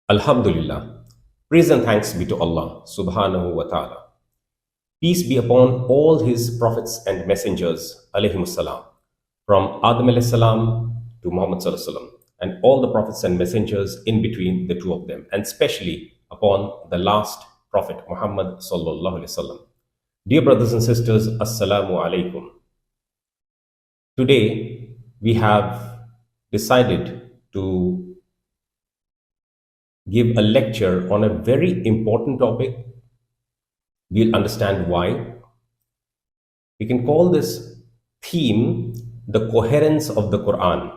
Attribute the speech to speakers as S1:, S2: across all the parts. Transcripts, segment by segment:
S1: Alhamdulillah. Praise and thanks be to Allah subhanahu wa ta'ala. Peace be upon all his prophets and messengers, alayhimus salam, from Adam alayhi salam to Muhammad sallallahu alaihi wasallam, and all the prophets and messengers in between the two of them, and especially upon the last prophet, Muhammad sallallahu alaihi wasallam. Dear brothers and sisters, assalamu alaikum. Today we have decided to give a lecture on a very important topic. We'll understand why. We can call this theme the coherence of the Quran,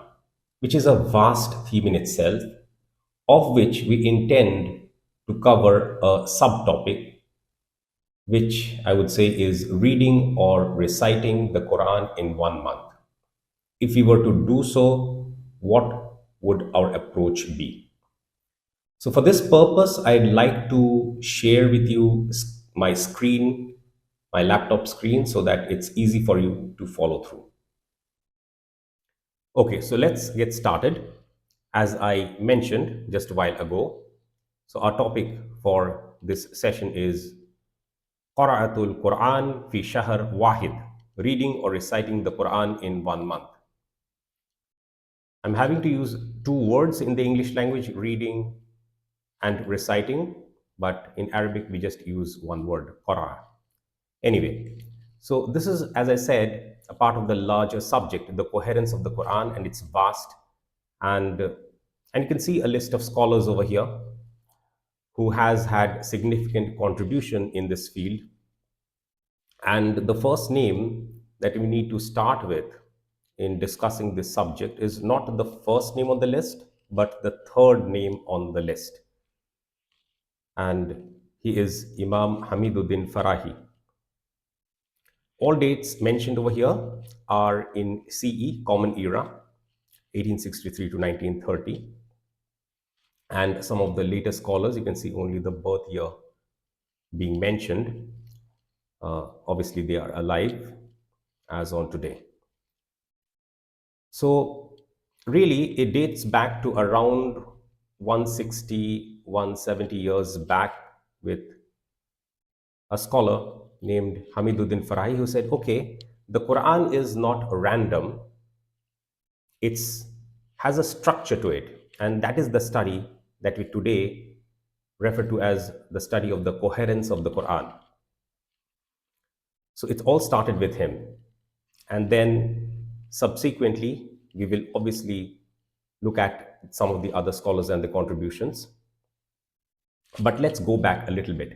S1: which is a vast theme in itself, of which we intend to cover a subtopic, which I would say is reading or reciting the Quran in 1 month. If we were to do so, what would our approach be? So, for this purpose, I'd like to share with you my screen, my laptop screen, so that it's easy for you to follow through. Okay, so let's get started. As I mentioned just a while ago, so our topic for this session is Qira'atul Quran fi Shahr Wahid, reading or reciting the Quran in 1 month. I'm having to use two words in the English language, reading and reciting, but in Arabic we just use one word, qara. Anyway, so this is, as I said, a part of the larger subject, the coherence of the Quran, and it's vast. And you can see a list of scholars over here who has had significant contribution in this field. And the first name that we need to start with in discussing this subject is not the first name on the list, but the third name on the list. And he is Imam Hamiduddin Farahi. All dates mentioned over here are in CE, Common Era, 1863 to 1930. And some of the later scholars, you can see only the birth year being mentioned. Obviously, they are alive as on today. So, really, it dates back to around 160, 170 years back with a scholar named Hamiduddin Farahi who said, okay, the Quran is not random, it has a structure to it. And that is the study that we today refer to as the study of the coherence of the Quran. So it all started with him. And then subsequently, we will obviously look at some of the other scholars and the contributions. But let's go back a little bit.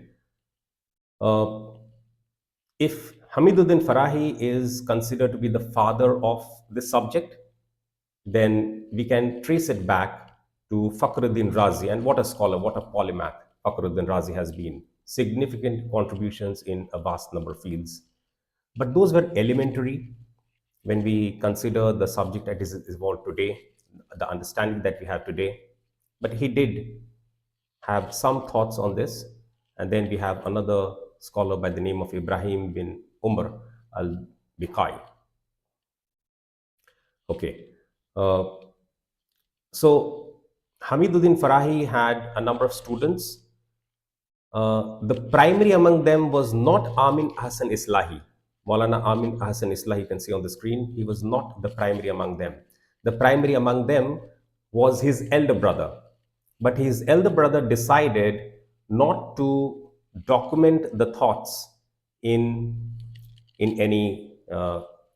S1: If Hamiduddin Farahi is considered to be the father of this subject, then we can trace it back to Fakhruddin Razi. And what a scholar, what a polymath Fakhruddin Razi has been. Significant contributions in a vast number of fields. But those were elementary when we consider the subject that is evolved today, the understanding that we have today. But he did have some thoughts on this. And then we have another scholar by the name of Ibrahim bin Umar al-Biqai. Okay. So Hamiduddin Farahi had a number of students. The primary among them was not Amin Ahsan Islahi. Maulana Amin Ahsan Islahi, you can see on the screen. He was not the primary among them. The primary among them was his elder brother. But his elder brother decided not to document the thoughts in any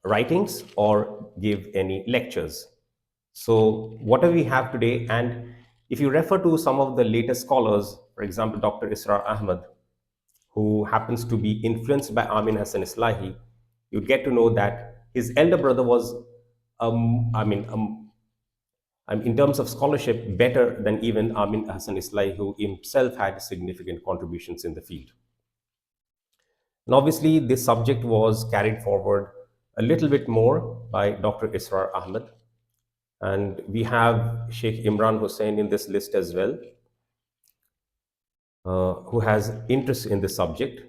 S1: writings or give any lectures. So whatever we have today, and if you refer to some of the latest scholars, for example, Dr. Israr Ahmad, who happens to be influenced by Amin Hassan Islahi, you'd get to know that his elder brother was, in terms of scholarship, better than even Amin Hassan Islahi, who himself had significant contributions in the field. And obviously, this subject was carried forward a little bit more by Dr. Israr Ahmad. And we have Sheikh Imran Hussain in this list as well, who has interest in this subject.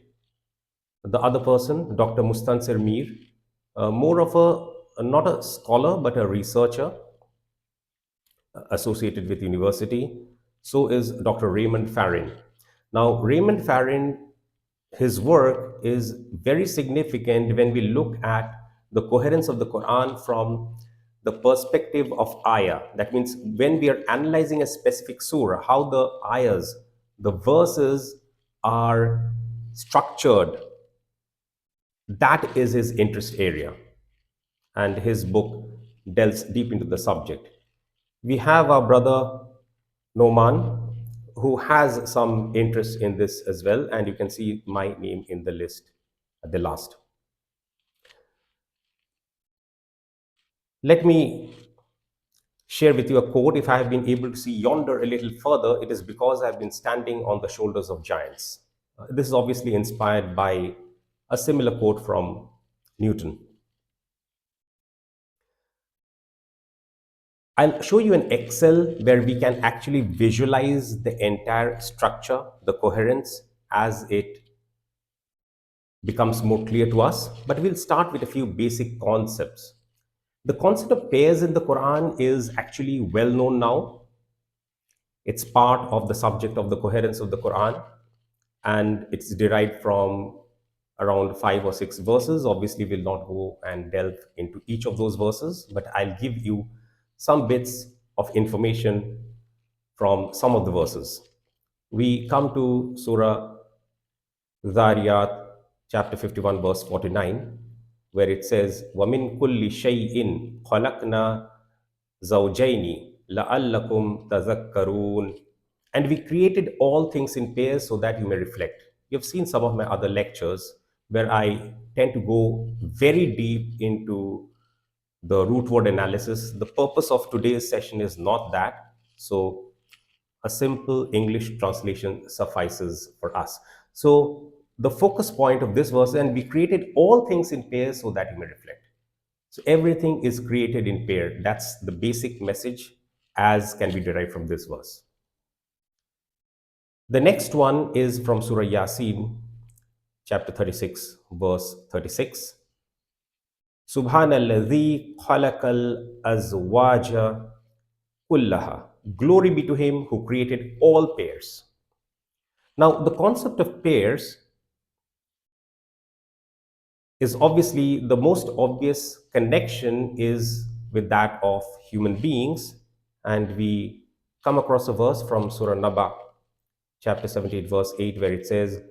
S1: The other person, Dr. Mustansir Mir, more of not a scholar, but a researcher associated with university. So is Dr. Raymond Farrin. Now, Raymond Farrin, his work is very significant when we look at the coherence of the Quran from the perspective of ayah. That means when we are analyzing a specific surah, how the ayahs, the verses are structured, that is his interest area. And his book delves deep into the subject. We have our brother Noman, who has some interest in this as well, and you can see my name in the list at the last. Let me share with you a quote. If I have been able to see yonder a little further, it is because I've been standing on the shoulders of giants. This is obviously inspired by a similar quote from Newton. I'll show you an Excel where we can actually visualize the entire structure, the coherence, as it becomes more clear to us. But we'll start with a few basic concepts. The concept of pairs in the Quran is actually well known now. It's part of the subject of the coherence of the Quran, and it's derived from around 5 or 6 verses. Obviously, we'll not go and delve into each of those verses, but I'll give you some bits of information from some of the verses. We come to Surah Dhariyat, chapter 51, verse 49, where it says, وَمِن كُلِّ شَيْءٍ خَلَقْنَا زَوْجَيْنِ لَعَلَّكُمْ تَذَكَّرُونَ. And we created all things in pairs so that you may reflect. You've seen some of my other lectures where I tend to go very deep into the root word analysis. The purpose of today's session is not that. So a simple English translation suffices for us. So the focus point of this verse, and we created all things in pairs so that you may reflect. So everything is created in pair. That's the basic message as can be derived from this verse. The next one is from Surah Yasin, chapter 36, verse 36. Subhanalladhi khalaqal azwaja kullaha. Glory be to him who created all pairs. Now, the concept of pairs is obviously the most obvious connection is with that of human beings, and we come across a verse from Surah Naba, chapter 78, verse 8, where it says,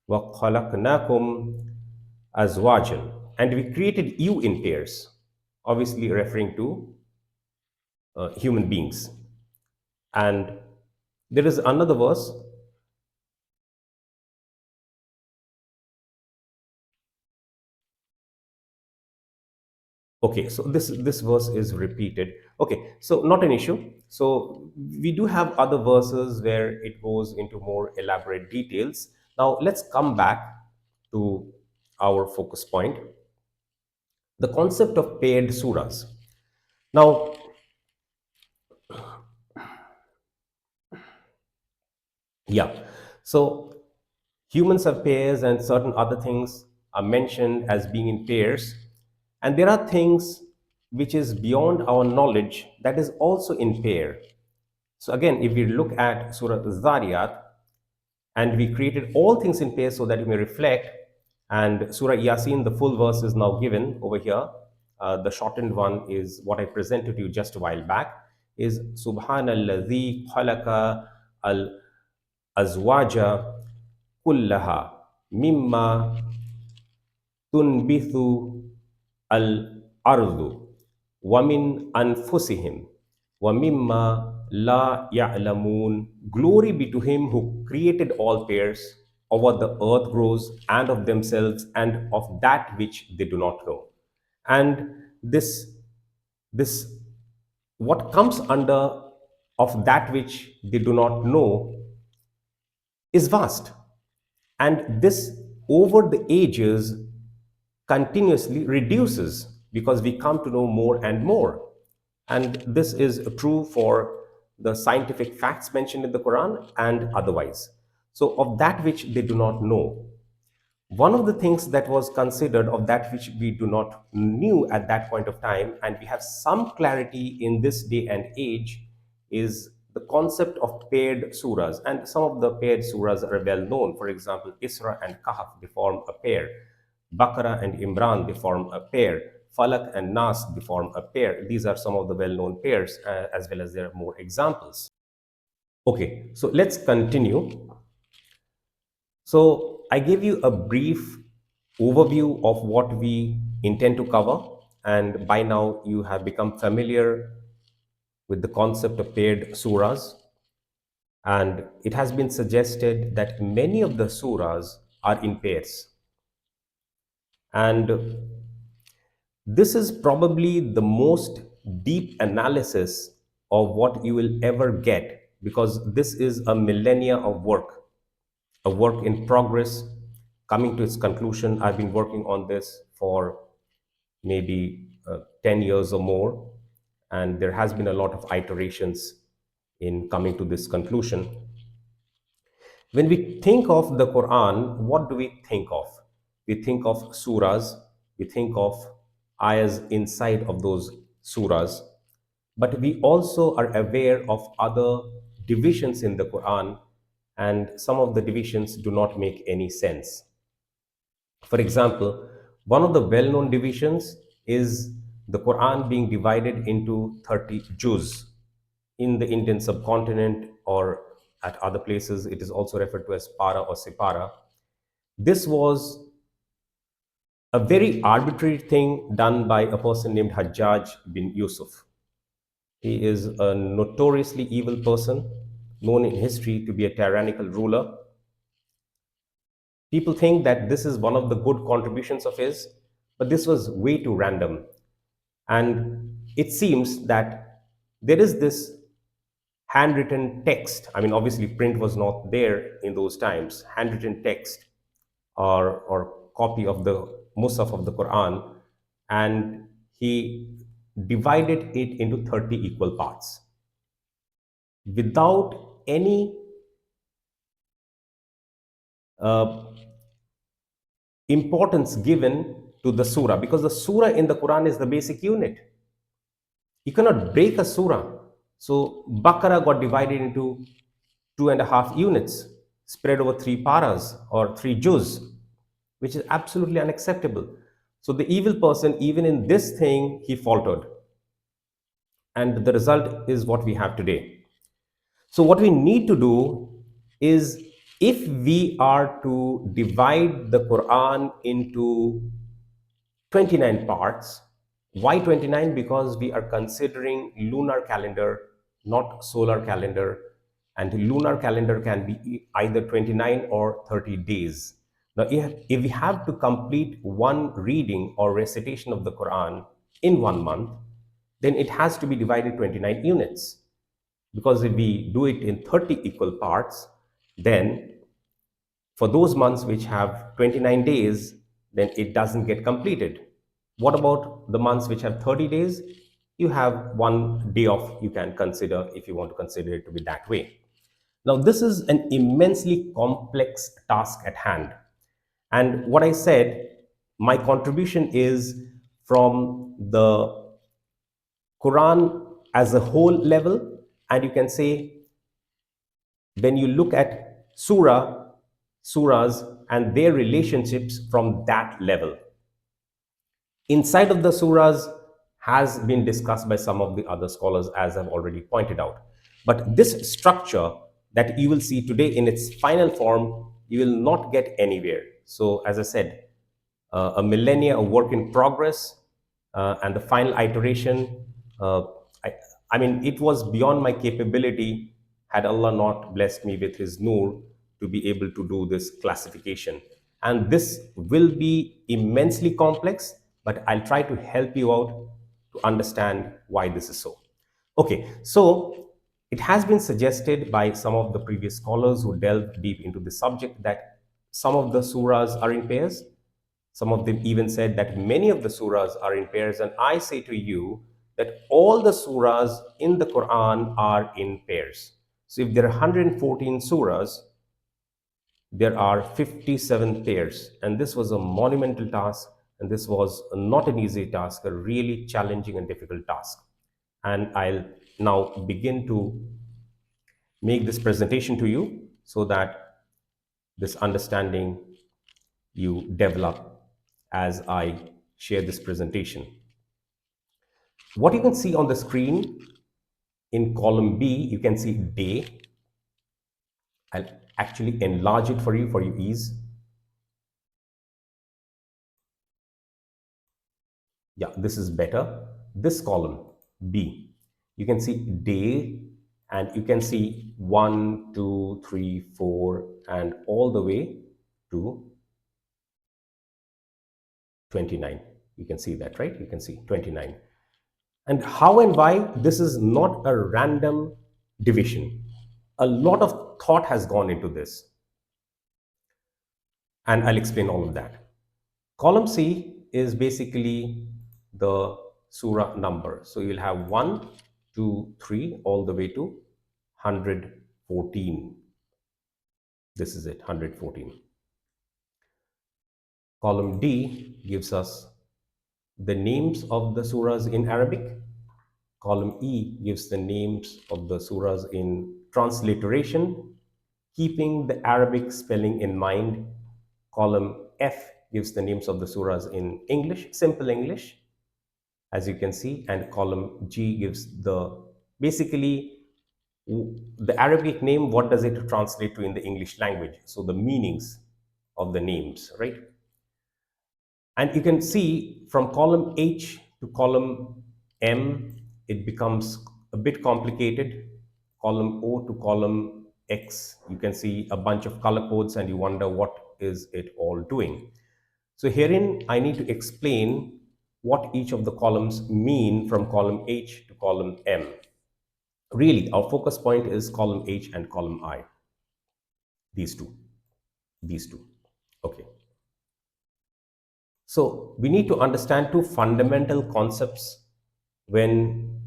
S1: وَخَلَقْنَاكُمْ أَزْوَاجًا. And we created you in pairs, obviously referring to human beings. And there is another verse. Okay, so this verse is repeated. Okay, so not an issue. So we do have other verses where it goes into more elaborate details. Now let's come back to our focus point, the concept of paired surahs. Now, yeah, so humans have pairs and certain other things are mentioned as being in pairs. And there are things which is beyond our knowledge that is also in pair. So again, if we look at Surah Zariyat, and we created all things in pairs so that you may reflect, and Surah Yasin, the full verse is now given over here. The shortened one is what I presented to you just a while back, is Subhanalladhi khalaqa al-azwaja kullaha mimma tunbithu al-ardu wa min anfusihim wa mimma la ya'lamun. Glory be to him who created all pairs of what the earth grows and of themselves and of that which they do not know. And this what comes under of that which they do not know is vast, and this over the ages continuously reduces because we come to know more and more. And this is true for the scientific facts mentioned in the Quran and otherwise. So of that which they do not know, one of the things that was considered of that which we do not knew at that point of time, and we have some clarity in this day and age, is the concept of paired surahs, and some of the paired surahs are well known. For example, Isra and Kahf, they form a pair. Baqarah and Imran, they form a pair. Falak and Nas, they form a pair. These are some of the well-known pairs, as well as there are more examples. Okay, so let's continue. So I gave you a brief overview of what we intend to cover, and by now you have become familiar with the concept of paired surahs. And it has been suggested that many of the surahs are in pairs. And this is probably the most deep analysis of what you will ever get, because this is a millennia of work, a work in progress coming to its conclusion. I've been working on this for maybe 10 years or more, and there has been a lot of iterations in coming to this conclusion. When we think of the Quran, what do we think of? We think of surahs, we think of ayahs inside of those surahs, but we also are aware of other divisions in the Quran, and some of the divisions do not make any sense. For example, one of the well-known divisions is the Quran being divided into 30 juz. In the Indian subcontinent or at other places, it is also referred to as para or sipara. This was a very arbitrary thing done by a person named Hajjaj bin Yusuf. He is a notoriously evil person, known in history to be a tyrannical ruler. People think that this is one of the good contributions of his, but this was way too random. And it seems that there is this handwritten text. I mean, obviously, print was not there in those times. Handwritten text or copy of the Musaf of the Quran, and he divided it into 30 equal parts without any importance given to the surah, because the surah in the Quran is the basic unit. You cannot break a surah. So Baqarah got divided into 2.5 units, spread over 3 paras or 3 juz, which is absolutely unacceptable. So the evil person, even in this thing, he faltered. And the result is what we have today. So what we need to do is, if we are to divide the Quran into 29 parts, why 29? Because we are considering lunar calendar, not solar calendar, and lunar calendar can be either 29 or 30 days. Now, if we have to complete one reading or recitation of the Quran in 1 month, then it has to be divided 29 units. Because if we do it in 30 equal parts, then for those months which have 29 days, then it doesn't get completed. What about the months which have 30 days? You have 1 day off you can consider, if you want to consider it to be that way. Now, this is an immensely complex task at hand. And what I said, my contribution is from the Quran as a whole level, and you can say, when you look at surahs and their relationships from that level. Inside of the surahs has been discussed by some of the other scholars, as I've already pointed out. But this structure that you will see today in its final form, you will not get anywhere. So, as I said, a millennia of work in progress, and the final iteration, I mean, it was beyond my capability, had Allah not blessed me with His Noor, to be able to do this classification. And this will be immensely complex, but I'll try to help you out to understand why this is so. Okay, so it has been suggested by some of the previous scholars who delved deep into the subject that some of the surahs are in pairs. Some of them even said that many of the surahs are in pairs, and I say to you that all the surahs in the Quran are in pairs. So if there are 114 surahs, there are 57 pairs, and this was a monumental task, and this was not an easy task, a really challenging and difficult task. And I'll now begin to make this presentation to you so that this understanding you develop as I share this presentation. What you can see on the screen in column B, you can see day. I'll actually enlarge it for your ease. Yeah, this is better. This column B, you can see day, and you can see 1, 2, 3, 4, and all the way to 29. You can see that, right? You can see 29. And how and why? This is not a random division. A lot of thought has gone into this, and I'll explain all of that. Column C is basically the surah number. So you'll have 1, 2, 3, all the way to 114. This is it, 114. Column D gives us the names of the surahs in Arabic. Column E gives the names of the surahs in transliteration, keeping the Arabic spelling in mind. Column F gives the names of the surahs in English, simple English, as you can see, and column G gives the basically the Arabic name, what does it translate to in the English language? So the meanings of the names, right? And you can see from column H to column M, it becomes a bit complicated. Column O to column X, you can see a bunch of color codes and you wonder what is it all doing. So herein, I need to explain what each of the columns mean from column H to column M. Really, our focus point is column H and column I. These two. Okay. So we need to understand two fundamental concepts when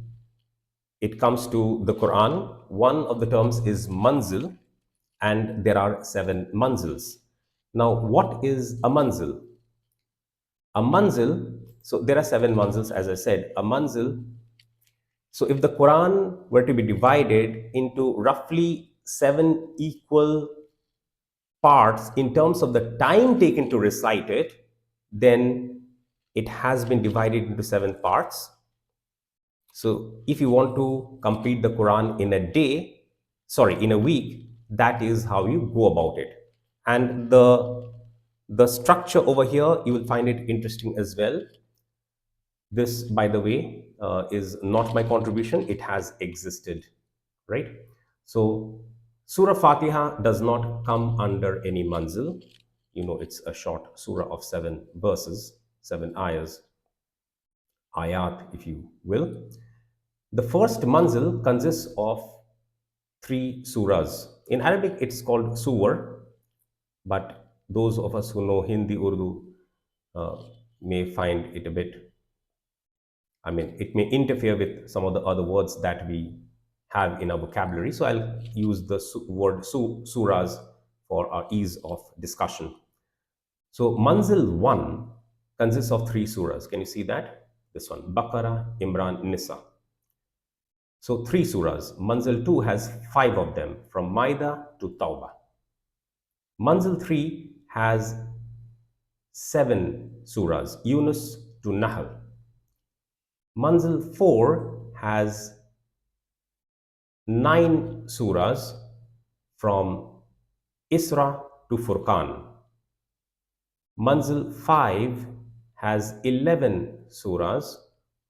S1: it comes to the Quran. One of the terms is manzil, and there are 7 manzils. Now, what is a manzil? A manzil, so there are 7 manzils, as I said. A manzil, so if the Quran were to be divided into roughly 7 equal parts in terms of the time taken to recite it, then it has been divided into 7 parts. So if you want to complete the Quran in a week, that is how you go about it. And the structure over here, you will find it interesting as well. This, by the way, is not my contribution. It has existed, right? So Surah Fatiha does not come under any manzil. You know, it's a short surah of 7 verses, 7 ayat, if you will. The first manzil consists of 3 surahs. In Arabic, it's called Suwar, but those of us who know Hindi, Urdu may find it a bit, it may interfere with some of the other words that we have in our vocabulary. So I'll use the word surahs for our ease of discussion. So Manzil 1 consists of 3 surahs. Can you see that? This one, Baqarah, Imran, Nisa. So 3 surahs. Manzil 2 has 5 of them, from Maida to Tawbah. Manzil 3 has 7 surahs, Yunus to Nahl. Manzil 4 has 9 surahs, from Isra to Furqan. Manzil 5 has 11 surahs,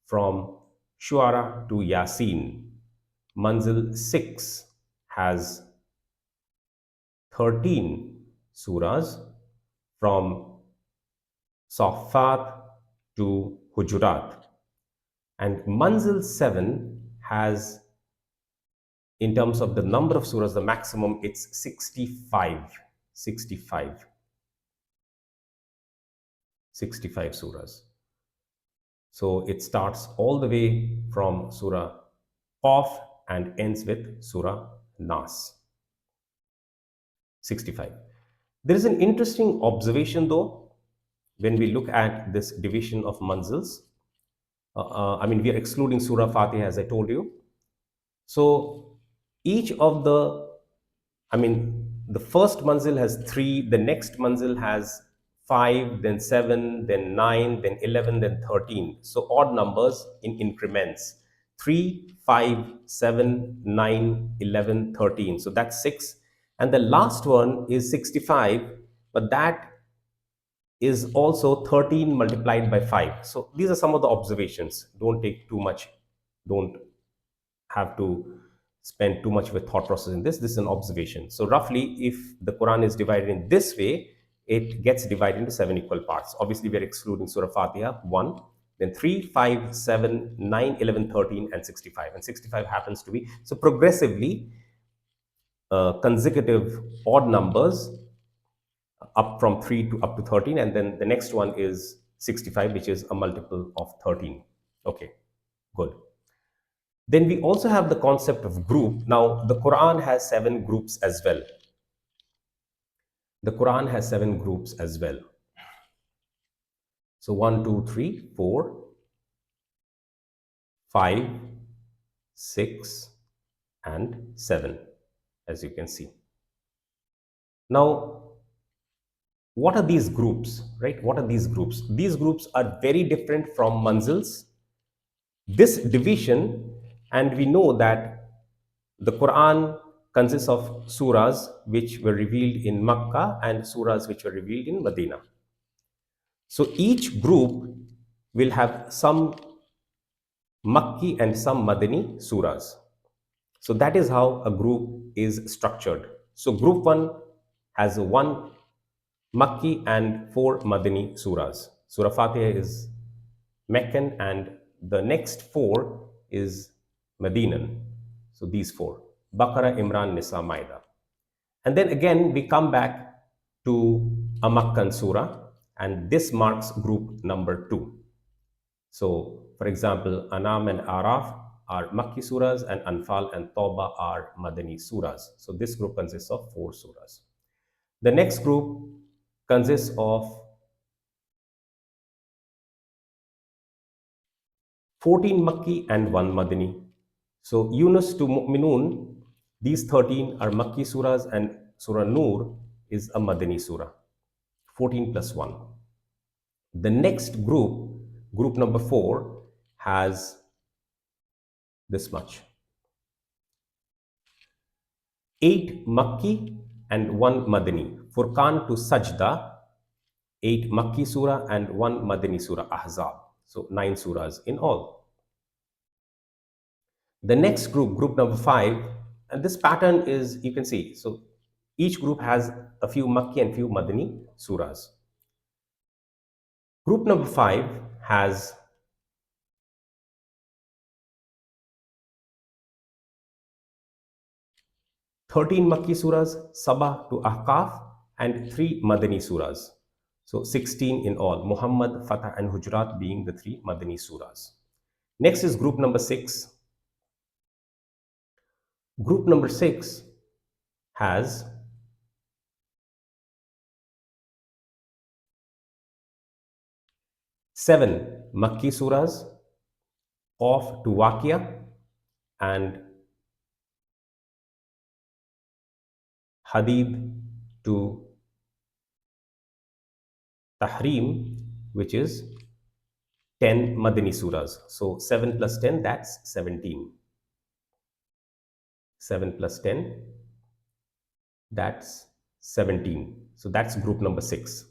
S1: from Shuara to Yasin. Manzil 6 has 13 surahs, from Saffat to Hujurat. And Manzil 7 has, in terms of the number of surahs, the maximum, it's 65 surahs. So it starts all the way from Surah Qaf and ends with Surah Nas. 65. There is an interesting observation though, when we look at this division of manzils. We are excluding Surah Fatiha, as I told you. So Each of the first manzil has 3, the next manzil has 5, then 7, then 9, then 11, then 13. So odd numbers in increments. 3, 5, 7, 9, 11, 13. So that's 6. And the last one is 65, but that is also 13 multiplied by 5. So these are some of the observations. Don't take too much, don't have to spend too much of a thought process in this. This is an observation. So roughly, if the Quran is divided in this way, it gets divided into 7 equal parts. Obviously, we are excluding Surah Fatiha, 1, then 3, 5, 7, 9, 11, 13, and 65. And 65 happens to be, so progressively, consecutive odd numbers up from 3 to up to 13, and then the next one is 65, which is a multiple of 13. Okay, good. Then we also have the concept of group. Now, the Quran has 7 groups as well. The Quran has 7 groups as well. So 1, 2, 3, 4, 5, 6, and 7, as you can see. Now, what are these groups, right? What are these groups? These groups are very different from manzils. This division, and we know that the Quran consists of surahs which were revealed in Makkah and surahs which were revealed in Medina. So each group will have some Makki and some Madani surahs. So that is how a group is structured. So group 1 has 1 Makki and 4 Madani surahs. Surah Fatiha is Meccan and the next 4 is Medinan. So these 4, Baqarah, Imran, Nisa, Maida. And then again we come back to a Makkan surah, and this marks group number 2. So for example, Anam and Araf are Makki surahs and Anfal and Tawbah are Madani surahs. So this group consists of 4 surahs. The next group consists of 14 Makki and 1 Madani. So Yunus to Mu'minun, these 13 are Makki surahs and Surah Nur is a Madani surah, 14 plus 1. The next group, group number 4, has this much, 8 Makki and 1 Madani. Furqan to Sajda, 8 Makki surah and 1 Madani surah, Ahzab. So 9 surahs in all. The next group, group number 5, and this pattern is, you can see, so each group has a few Makki and few Madani surahs. Group number 5 has 13 Makki surahs, Sabah to Ahqaf, and 3 Madani surahs. So 16 in all, Muhammad, Fatah, and Hujurat being the 3 Madani surahs. Next is group number 6. Group number 6 has 7 Makki surahs, Qaf to Waqia, and Hadid to Tahrim, which is 10 Madani surahs. So 7 plus 10, that's 17. 7 plus 10, that's 17. So that's group number 6.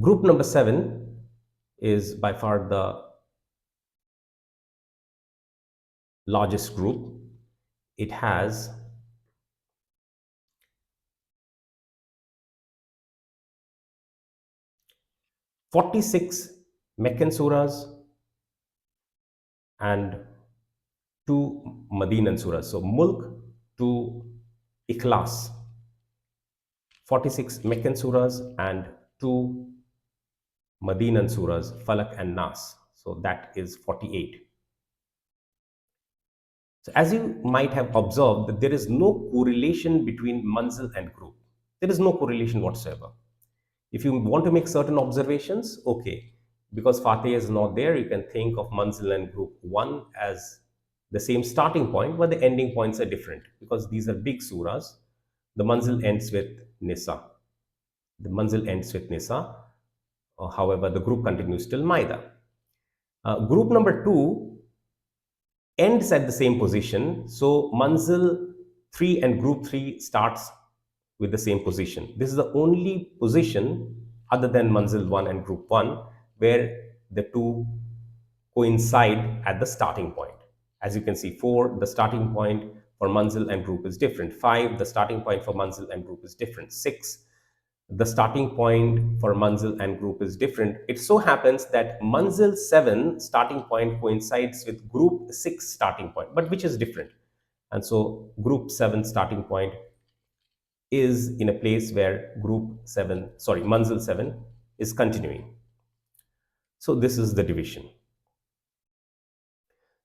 S1: Group number 7 is by far the largest group. It has 46 Meccan surahs and 2 Madinan surahs. So Mulk to Ikhlas, 46 Meccan surahs and 2 Madinan surahs, Falak and Nas. So that is 48. So as you might have observed, that there is no correlation between manzil and group. There is no correlation whatsoever. If you want to make certain observations, okay, because Fatih is not there, you can think of manzil and group 1 as the same starting point, but the ending points are different because these are big surahs. The manzil ends with Nisa. The manzil ends with Nisa. However, the group continues till Maida. Group number 2 ends at the same position. So manzil 3 and group 3 starts with the same position. This is the only position other than manzil 1 and group 1 where the two coincide at the starting point. As you can see, 4, the starting point for manzil and group is different. 5, the starting point for manzil and group is different. 6, the starting point for manzil and group is different. It so happens that manzil 7 starting point coincides with group 6 starting point, but which is different. And so group 7 starting point is in a place where manzil 7 is continuing. So this is the division.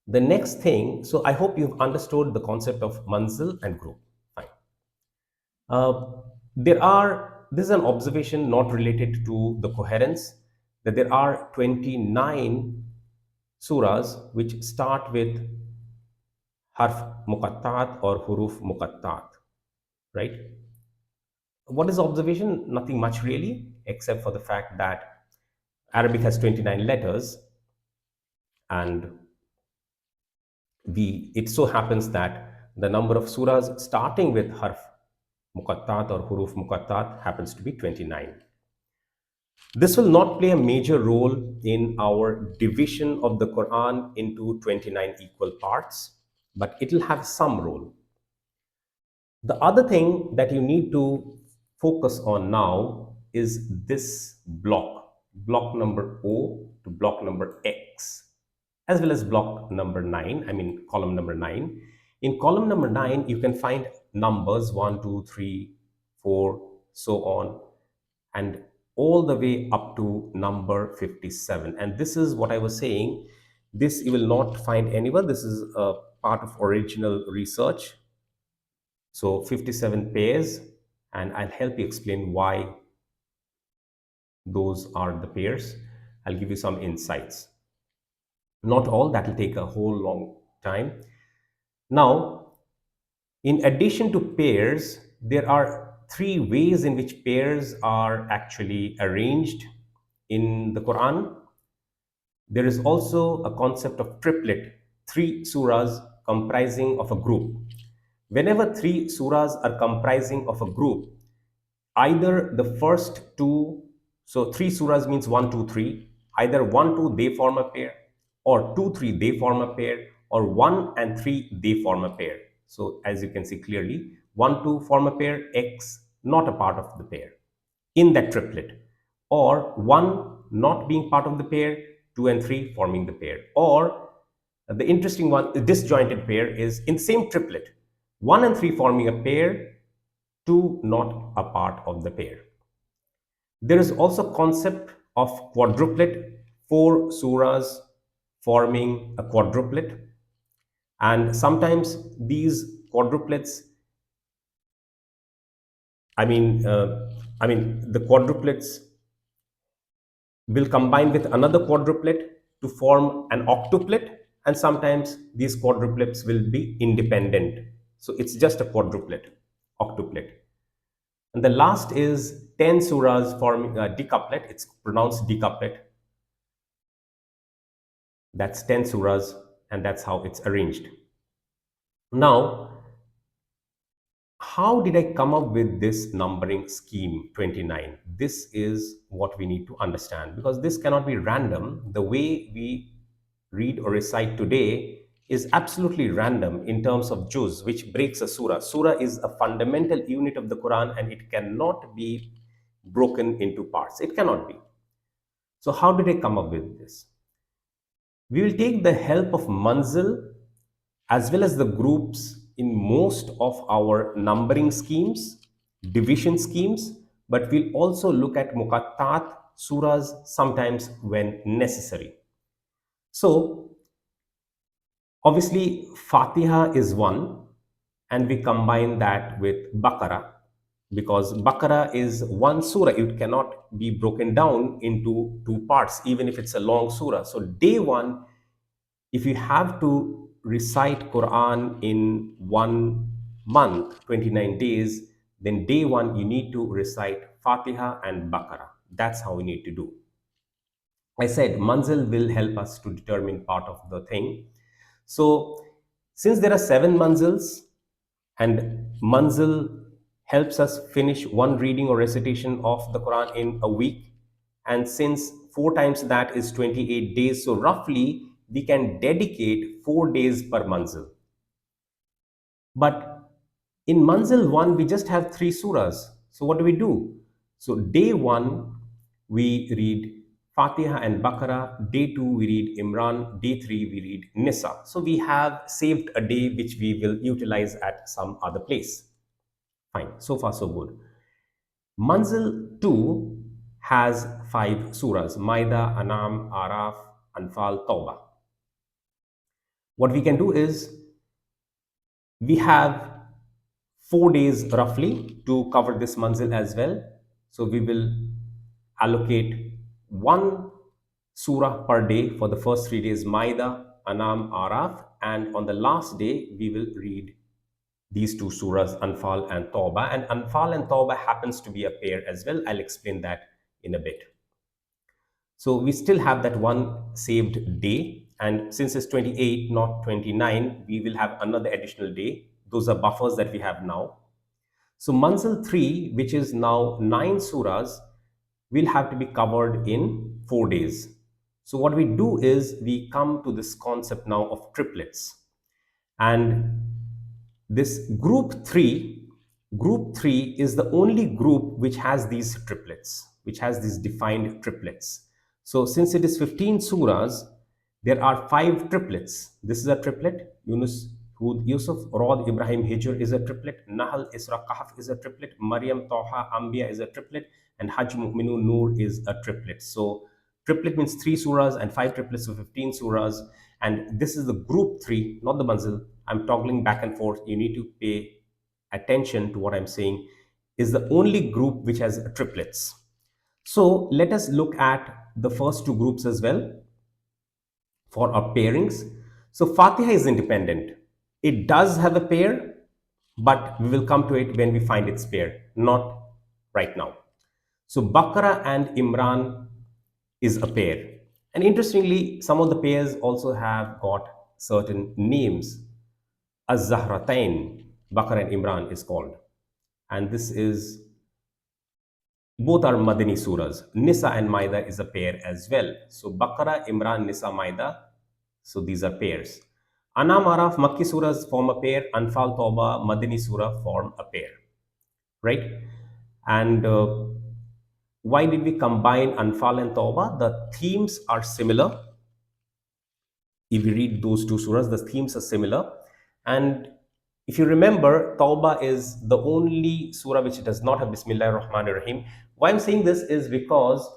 S1: The next thing, so I hope you've understood the concept of manzil and group. Fine. This is an observation not related to the coherence, that there are 29 surahs which start with harf muqattat or huruf muqattat, right? What is the observation? Nothing much really, except for the fact that Arabic has 29 letters, and it so happens that the number of surahs starting with harf muqattat or huruf muqattat happens to be 29. This will not play a major role in our division of the Quran into 29 equal parts, but it will have some role. The other thing that you need to focus on now is this block number O to block number X, as well as block number 9, column number 9. In column number 9, you can find numbers 1, 2, 3, 4, so on, and all the way up to number 57. And this is what I was saying. This you will not find anywhere. This is a part of original research. So 57 pairs, and I'll help you explain why those are the pairs. I'll give you some insights. Not all, that will take a whole long time. Now, in addition to pairs, there are 3 ways in which pairs are actually arranged in the Quran. There is also a concept of triplet, 3 surahs comprising of a group. Whenever 3 surahs are comprising of a group, either the first 2, so 3 surahs means 1, 2, 3, either 1, 2, they form a pair, or 2, 3, they form a pair, or 1 and 3, they form a pair. So as you can see clearly, 1, 2 form a pair, X not a part of the pair in that triplet, or 1 not being part of the pair, 2 and 3 forming the pair, or the interesting one, the disjointed pair is in the same triplet, 1 and 3 forming a pair, 2 not a part of the pair. There is also concept of quadruplet, 4 surahs forming a quadruplet, and sometimes these quadruplets, the quadruplets will combine with another quadruplet to form an octuplet, and sometimes these quadruplets will be independent. So it's just a quadruplet, octuplet. And the last is 10 surahs forming a decuplet. It's pronounced decuplet. That's 10 surahs, and that's how it's arranged. Now, how did I come up with this numbering scheme 29? This is what we need to understand, because this cannot be random. The way we read or recite today is absolutely random in terms of juz, which breaks a surah. Surah is a fundamental unit of the Quran, and it cannot be broken into parts. It cannot be. So how did I come up with this? We will take the help of manzil as well as the groups in most of our numbering schemes, division schemes, but we'll also look at muqattat surahs sometimes when necessary. So obviously Fatiha is one, and we combine that with Baqarah, because Baqarah is one surah. It cannot be broken down into 2 parts, even if it's a long surah. So day 1, if you have to recite Quran in 1 month, 29 days, then day one you need to recite Fatiha and Baqarah. That's how we need to do. I said manzil will help us to determine part of the thing. So since there are 7 manzils and manzil helps us finish one reading or recitation of the Quran in a week, and since 4 times that is 28 days, so roughly we can dedicate 4 days per manzil. But in manzil 1 we just have 3 surahs. So what do? So day 1 we read Fatiha and Baqarah, day 2 we read Imran, day 3 we read Nisa. So we have saved a day which we will utilize at some other place. Fine, so far so good. Manzil 2 has 5 surahs: Maida, Anam, Araf, Anfal, Tawbah. What we can do is we have 4 days roughly to cover this manzil as well. So we will allocate 1 surah per day for the first 3 days: Maida, Anam, Araf, and on the last day we will read these 2 surahs, Anfal and Tawbah. And Anfal and Tawbah happens to be a pair as well. I'll explain that in a bit. So we still have that one saved day, and since it's 28 not 29, we will have another additional day. Those are buffers that we have now. So manzil 3, which is now 9 surahs, will have to be covered in 4 days. So what we do is we come to this concept now of triplets, and this group 3 is the only group which has these triplets, which has these defined triplets. So since it is 15 surahs, there are 5 triplets. This is a triplet: Yunus, Hud, Yusuf, Rod, Ibrahim, Hijr is a triplet, Nahl, Isra, Kahf is a triplet, Maryam, Taha, Anbiya is a triplet, and Hajj, Mu'minun, Noor is a triplet. So triplet means 3 surahs and 5 triplets of 15 surahs. And this is the group 3, not the manzil. I'm toggling back and forth. You need to pay attention to what I'm saying. Is the only group which has triplets. So let us look at the first 2 groups as well for our pairings. So Fatiha is independent. It does have a pair, but we will come to it when we find its pair, not right now. So Baqarah and Imran is a pair. And interestingly, some of the pairs also have got certain names. Az-Zahratain, Baqarah and Imran is called. And this is, both are Madani surahs. Nisa and Maida is a pair as well. So Baqarah, Imran, Nisa, Maida. So these are pairs. Anam, Araf, Makki surahs form a pair. Anfal, Tawbah, Madani surah form a pair. Right? And why did we combine Anfal and Tawbah? The themes are similar. If we read those 2 surahs, the themes are similar. And if you remember, Tawbah is the only surah which does not have Bismillah ar-Rahman ar-Rahim. Why I'm saying this is because,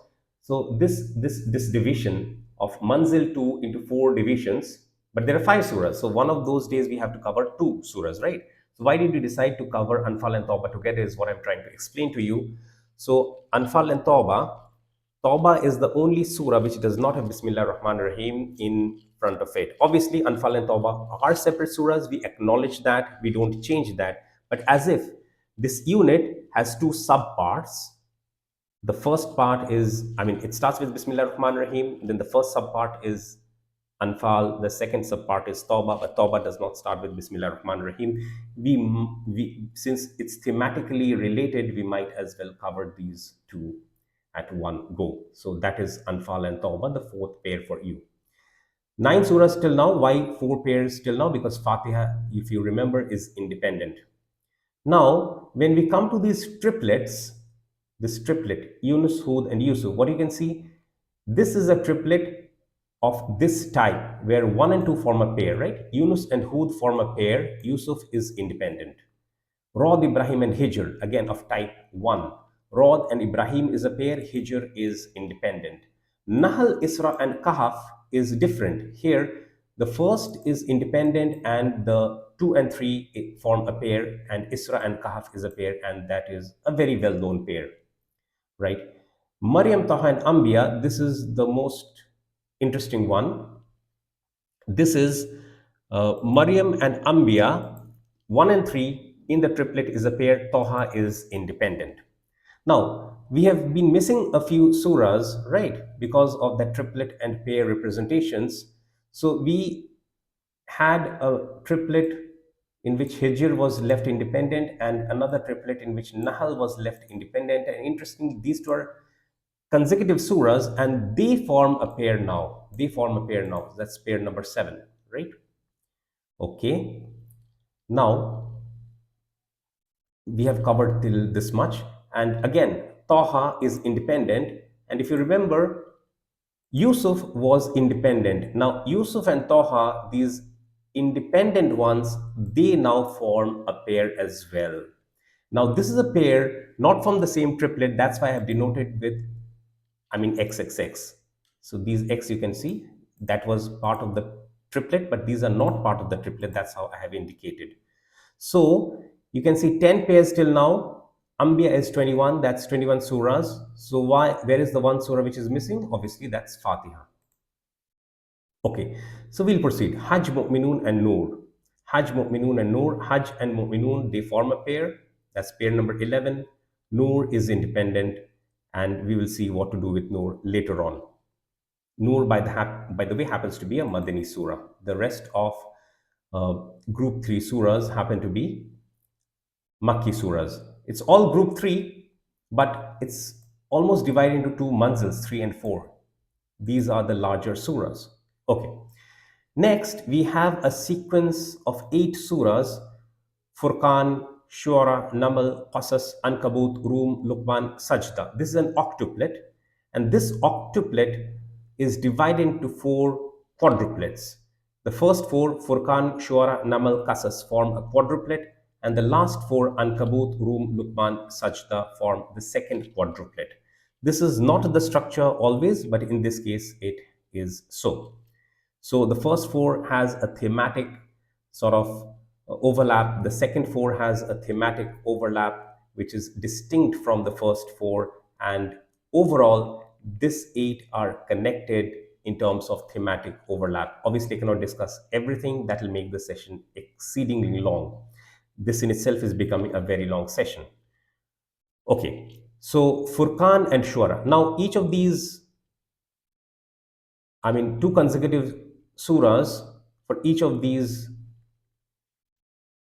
S1: so this division of Manzil 2 into 4 divisions, but there are 5 surahs. So one of those days we have to cover 2 surahs, right? So why did we decide to cover Anfal and Tawbah together is what I'm trying to explain to you. So Anfal and Tawbah is the only surah which does not have Bismillah ar-Rahman ar-Rahim in front of it. Obviously, Anfal and Tawbah are separate surahs. We acknowledge that. We don't change that. But as if this unit has 2 subparts. The first part is, it starts with Bismillah ar-Rahman ar-Rahim. Then the first subpart is Anfal. The second subpart is Tawbah. But Tawbah does not start with Bismillah ar-Rahman ar-Rahim. Since it's thematically related, we might as well cover these 2 at one go. So that is Anfal and Tawbah, the 4th pair for you. 9 surahs till now. Why 4 pairs till now? Because Fatiha, if you remember, is independent. Now, when we come to these triplets, this triplet, Yunus, Hud, and Yusuf, what you can see, this is a triplet of this type where 1 and 2 form a pair, right? Yunus and Hud form a pair. Yusuf is independent. Rod, Ibrahim, and Hijr, again of type 1. Rod and Ibrahim is a pair. Hijr is independent. Nahl, Isra, and Kahf is different. Here, the first is independent and the 2 and 3 form a pair, and Isra and Kahf is a pair, and that is a very well-known pair, right? Maryam, Taha, and Anbiya, this is the most interesting one. This is Maryam and Ambiya, 1 and 3 in the triplet is a pair, Toha is independent. Now, we have been missing a few surahs, right, because of the triplet and pair representations. So, we had a triplet in which Hijr was left independent and another triplet in which Nahl was left independent. And interestingly, these two are consecutive surahs and they form a pair now. They form a pair now. That's pair number 7, right? Okay. Now, we have covered till this much. And again, Taha is independent. And if you remember, Yusuf was independent. Now, Yusuf and Taha, these independent ones, they now form a pair as well. Now, this is a pair not from the same triplet. That's why I have denoted with, XXX. So these X you can see, that was part of the triplet, but these are not part of the triplet. That's how I have indicated. So you can see 10 pairs till now. Ambiya is 21, that's 21 surahs. So where is the one surah which is missing? Obviously, that's Fatiha. Okay, so we'll proceed. Hajj, Mu'minun and Noor. Hajj, Mu'minun and Noor. Hajj and Mu'minun, they form a pair. That's pair number 11. Noor is independent, and we will see what to do with Noor later on. Noor, by the way, happens to be a Madani surah. The rest of group 3 surahs happen to be Makki surahs. It's all group 3, but it's almost divided into two manzils, 3 and 4. These are the larger surahs. Okay. Next, we have a sequence of 8 surahs: Furqan, Shuara, Namal, Qasas, Ankabut, Rum, Luqman, Sajda. This is an octuplet, and this octuplet is divided into 4 quadruplets. The first 4, Furqan, Shuara, Namal, Qasas, form a quadruplet, and the last 4, Ankabut, Rum, Luqman, Sajda, form the second quadruplet. This is not the structure always, but in this case, it is so. So the first 4 has a thematic sort of overlap. The second 4 has a thematic overlap, which is distinct from the first 4. And overall, these 8 are connected in terms of thematic overlap. Obviously, I cannot discuss everything. That will make the session exceedingly long. This in itself is becoming a very long session. Okay, so Furqan and Shuara. Now, each of these, 2 consecutive surahs for each of these,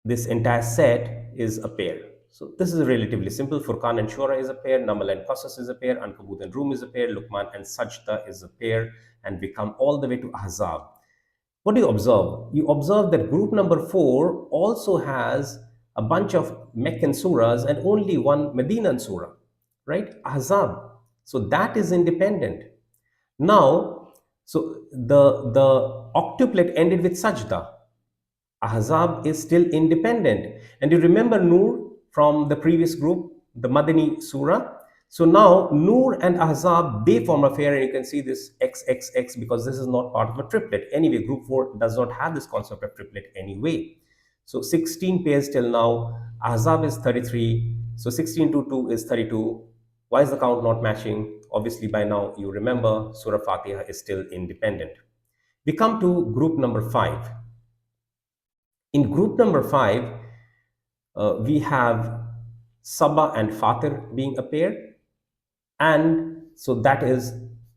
S1: this entire set is a pair. So this is relatively simple. Furqan and Shura is a pair, Namal and Qasas is a pair, Ankabut and Rum is a pair, Luqman and Sajda is a pair, and we come all the way to Ahzab. What do you observe? You observe that group number 4 also has a bunch of Meccan surahs and only one Medinan surah, right? Ahzab. So that is independent. Now, so the octuplet ended with Sajda. Ahzab is still independent. And you remember Noor from the previous group, the Madani Surah. So now Noor and Ahzab, they form a pair, and you can see this XXX because this is not part of a triplet. Anyway, group 4 does not have this concept of triplet anyway. So 16 pairs till now. Ahzab is 33. So 16 to 2 is 32. Why is the count not matching? Obviously, by now you remember Surah Fatiha is still independent. We come to group number 5. In group number 5, we have Sabah and Fatir being a pair, and so that is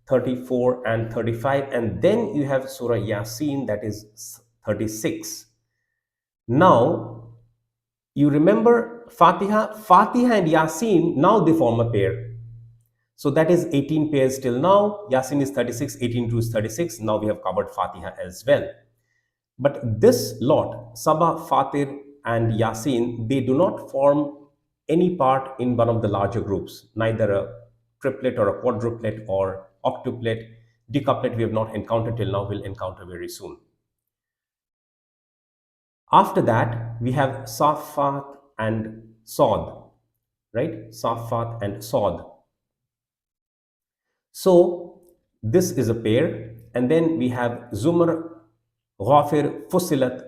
S1: 34 and 35, and then you have Surah Yasin, that is 36. Now, you remember Fatiha and Yasin, now they form a pair. So that is 18 pairs till now. Yasin is 36, 18 to is 36. Now we have covered Fatiha as well. But this lot, Sabah, Fatir, and Yasin, they do not form any part in one of the larger groups, neither a triplet or a quadruplet or octuplet. Decuplet we have not encountered till now, we'll encounter very soon. After that, we have Safat and Sod, right? Safat and Sod. So this is a pair, and then we have Zumar, Ghafir, Fusilat,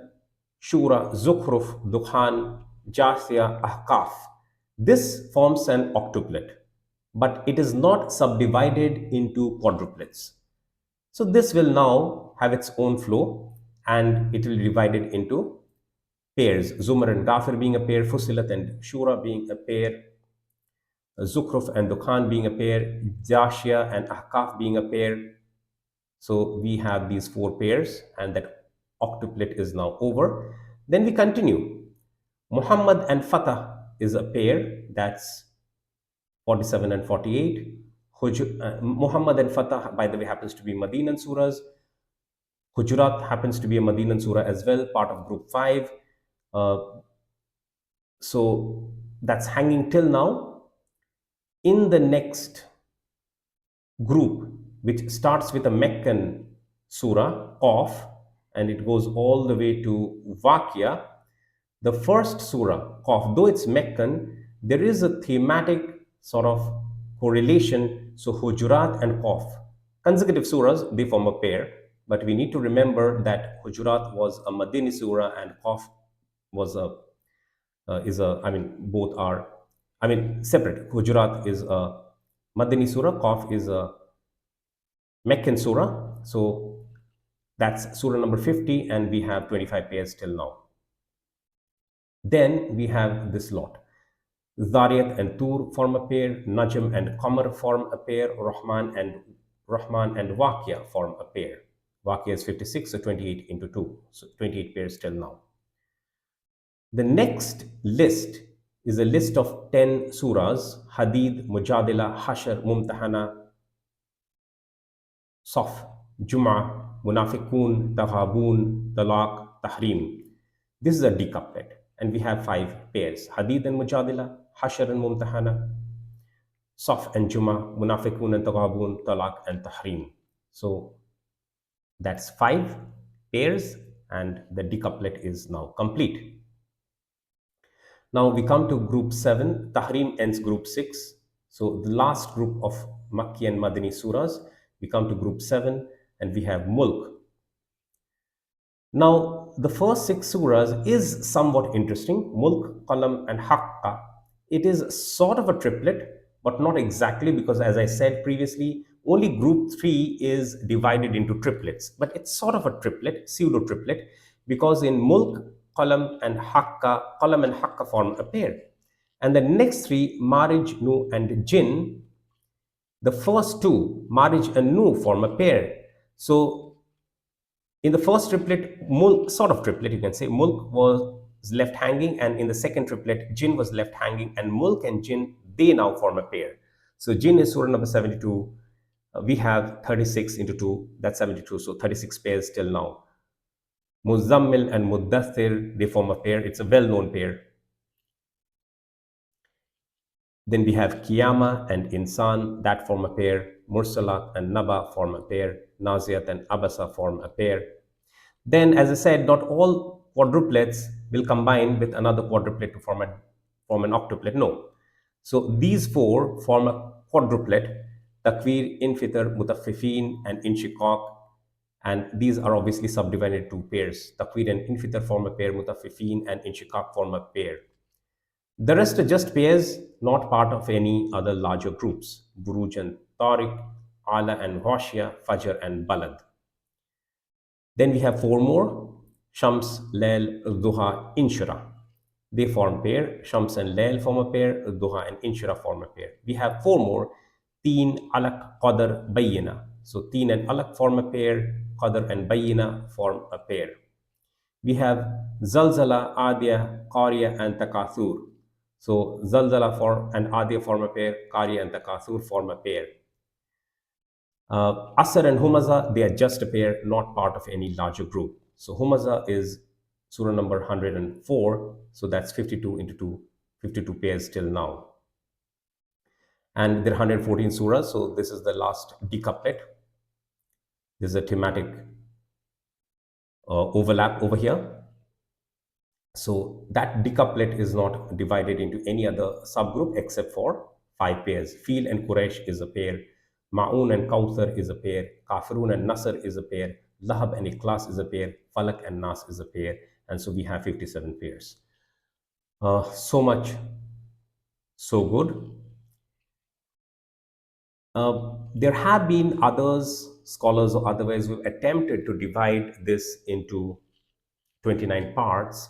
S1: Shura, Zukhruf, Dukhan, Jasya, Ahqaf. This forms an octuplet, but it is not subdivided into quadruplets. So this will now have its own flow, and it will be divided into pairs. Zumar and Ghafir being a pair, Fusilat and Shura being a pair, Zukhruf and Dukhan being a pair, Jashia and Ahkaf being a pair. So we have these 4 pairs, and that octuplet is now over. Then we continue. Muhammad and Fatah is a pair, that's 47 and 48. Muhammad and Fatah, by the way, happens to be Madinan surahs. Hujurat happens to be a Madinan surah as well, part of group 5. So that's hanging till now. In the next group, which starts with a Meccan surah, Kahf, and it goes all the way to Waqia, the first surah, Kahf, though it's Meccan, there is a thematic sort of correlation. So Hujurat and Kahf, consecutive surahs, they form a pair, but we need to remember that Hujurat was a Madini surah and Kahf was both are, separate. Hujurat is a Madini surah, Kahf is a Meccan surah. So that's surah number 50, and we have 25 pairs till now. Then we have this lot. Zariyat and Tur form a pair, Najm and Qamar form a pair, Rahman and Waqia form a pair. Waqia is 56, so 28 into 2, so 28 pairs till now. The next list is a list of 10 surahs: Hadid, Mujadila, Hashr, Mumtahana, Saf, Jum'ah, Munafiqun, Taghabun, Talaq, Tahrim. This is a decouplet, and we have 5 pairs: Hadid and Mujadila, Hashr and Mumtahana, Saf and Jum'ah, Munafiqun and Taghabun, Talaq and Tahrim. So that's 5 pairs, and the decouplet is now complete. Now we come to group 7. Tahrim ends group 6. So the last group of Makki and Madani surahs, we come to group 7, and we have Mulk. Now the first 6 surahs is somewhat interesting. Mulk, Qalam and Haqqa. It is sort of a triplet, but not exactly, because as I said previously, only group 3 is divided into triplets, but it's sort of a triplet, pseudo triplet, because in Mulk, Qalam and Haqqa form a pair. And the next 3, Marij, Nu and Jinn, the first 2, Marij and Nu, form a pair. So in the first triplet, Mulk, sort of triplet, you can say, Mulk was left hanging, and in the second triplet, Jinn was left hanging, and Mulk and Jinn, they now form a pair. So Jinn is surah number 72. We have 36 into 2, that's 72, so 36 pairs till now. Muzammil and Muddathir, they form a pair. It's a well-known pair. Then we have Qiyamah and Insan, that form a pair. Mursalat and Naba form a pair. Naziyat and Abasa form a pair. Then, as I said, not all quadruplets will combine with another quadruplet to form an octuplet. No. So these 4 form a quadruplet: Takwir, Infitr, Mutaffifin, and Inshiqaq. And these are obviously subdivided into 2 pairs. Takwir and Infitr form a pair, Mutaffifin and Inshiqaq form a pair. The rest are just pairs, not part of any other larger groups: Buruj and Tariq, Ala and Ghashia, Fajr and Balad. Then we have 4 more: Shams, Lail, Duha, Inshira. They form pair. Shams and Lail form a pair, Duha and Inshira form a pair. We have 4 more: Teen, Alaq, Qadr, Bayyina. So Teen and Alaq form a pair, Qadr and Bayyina form a pair. We have Zalzala, Adya, Qariya and Takathur. So Zalzala and Adya form a pair, Qariya and Takathur form a pair. Asr and Humaza, they are just a pair, not part of any larger group. So Humaza is surah number 104, so that's 52 into 2, 52 pairs till now. And there are 114 surahs, so this is the last decouplet. This is a thematic overlap over here. So that decouplet is not divided into any other subgroup except for 5 pairs. Fil and Quraysh is a pair. Ma'un and Kawthar is a pair. Kafirun and Nasr is a pair. Lahab and Ikhlas is a pair. Falak and Nas is a pair. And so we have 57 pairs. So much, so good. There have been others scholars or otherwise who attempted to divide this into 29 parts.